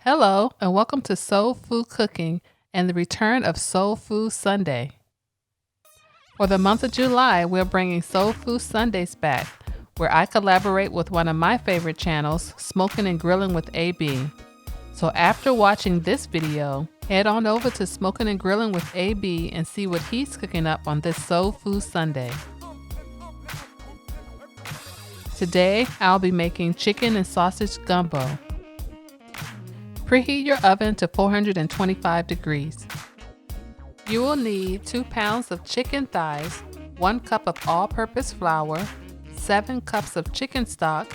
Hello, and welcome to Soul Food Cooking and the return of Soul Food Sunday. For the month of July, we're bringing Soul Food Sundays back, where I collaborate with one of my favorite channels, Smoking and Grilling with AB. So after watching this video, head on over to Smoking and Grilling with AB and see what he's cooking up on this Soul Food Sunday. Today, I'll be making chicken and sausage gumbo. Preheat your oven to 425 degrees. You will need 2 pounds of chicken thighs, 1 cup of all-purpose flour, 7 cups of chicken stock,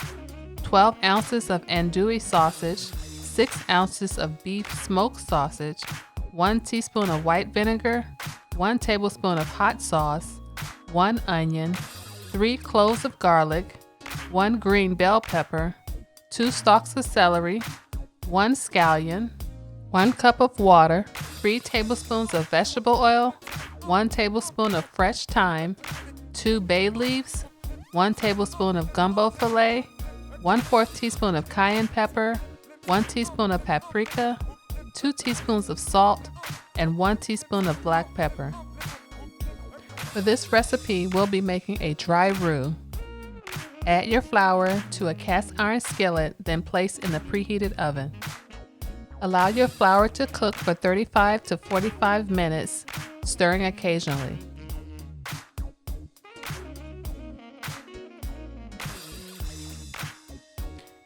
12 ounces of andouille sausage, 6 ounces of beef smoked sausage, 1 teaspoon of white vinegar, 1 tablespoon of hot sauce, 1 onion, 3 cloves of garlic, 1 green bell pepper, 2 stalks of celery, 1 scallion, 1 cup of water, 3 tablespoons of vegetable oil, 1 tablespoon of fresh thyme, 2 bay leaves, 1 tablespoon of gumbo filet, 1/4 teaspoon of cayenne pepper, 1 teaspoon of paprika, 2 teaspoons of salt, and 1 teaspoon of black pepper. For this recipe, we'll be making a dry roux. Add your flour to a cast iron skillet, then place in the preheated oven. Allow your flour to cook for 35 to 45 minutes, stirring occasionally.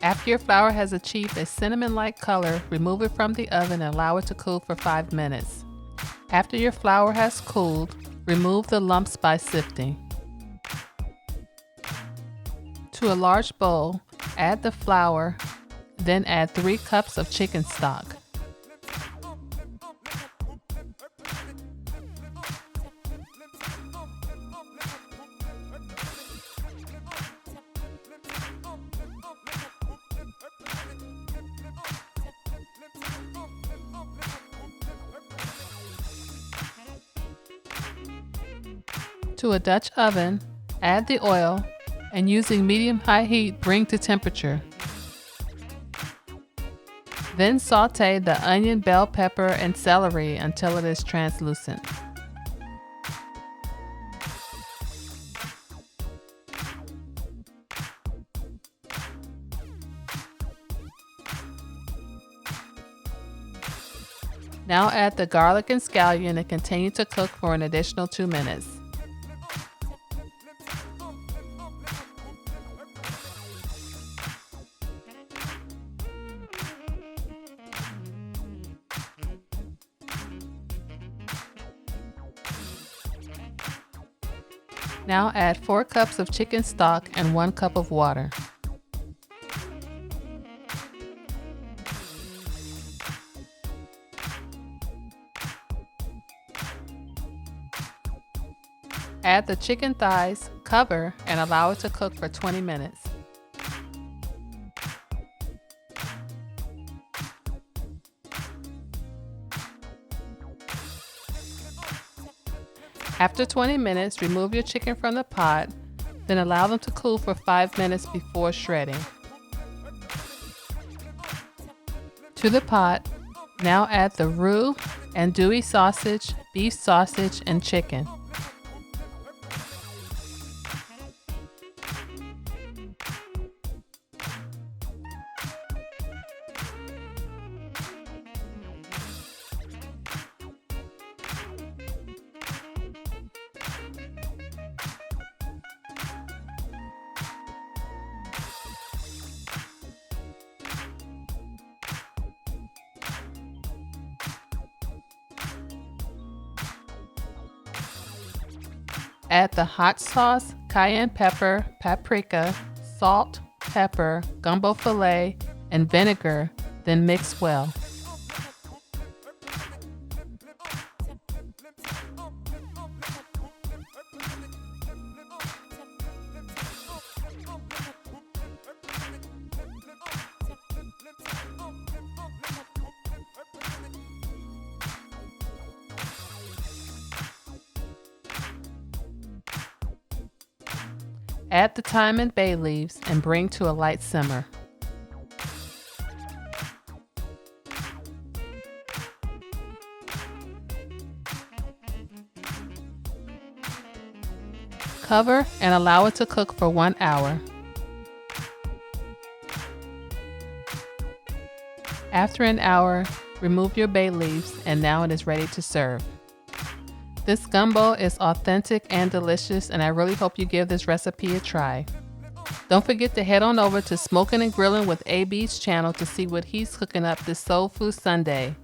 After your flour has achieved a cinnamon-like color, remove it from the oven and allow it to cool for 5 minutes. After your flour has cooled, remove the lumps by sifting. To a large bowl, add the flour, then add 3 cups of chicken stock. To a Dutch oven, add the oil, and using medium-high heat, bring to temperature. Then saute the onion, bell pepper, and celery until it is translucent. Now add the garlic and scallion and continue to cook for an additional 2 minutes. Now add 4 cups of chicken stock and 1 cup of water. Add the chicken thighs, cover, and allow it to cook for 20 minutes. After 20 minutes, remove your chicken from the pot, then allow them to cool for 5 minutes before shredding. To the pot, now add the roux, andouille sausage, beef sausage, and chicken. Add the hot sauce, cayenne pepper, paprika, salt, pepper, gumbo filet, and vinegar, then mix well. Add the thyme and bay leaves and bring to a light simmer. Cover and allow it to cook for 1 hour. After an hour, remove your bay leaves and now it is ready to serve. This gumbo is authentic and delicious, and I really hope you give this recipe a try. Don't forget to head on over to Smoking and Grilling with AB's channel to see what he's cooking up this Soul Food Sunday.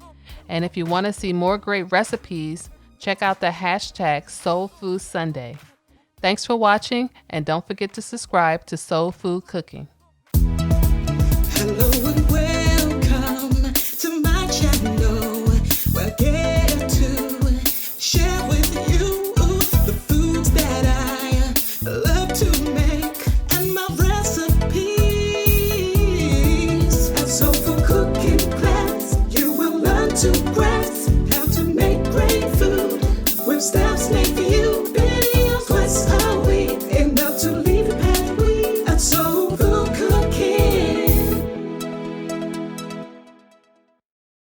And if you want to see more great recipes, check out the hashtag Soul Food Sunday. Thanks for watching, and don't forget to subscribe to Soul Food Cooking. Hello and welcome to my channel, where I get to share with you the foods that I love to make and my recipes. At Soul Food Cooking class, you will learn to grasp how to make great food with steps made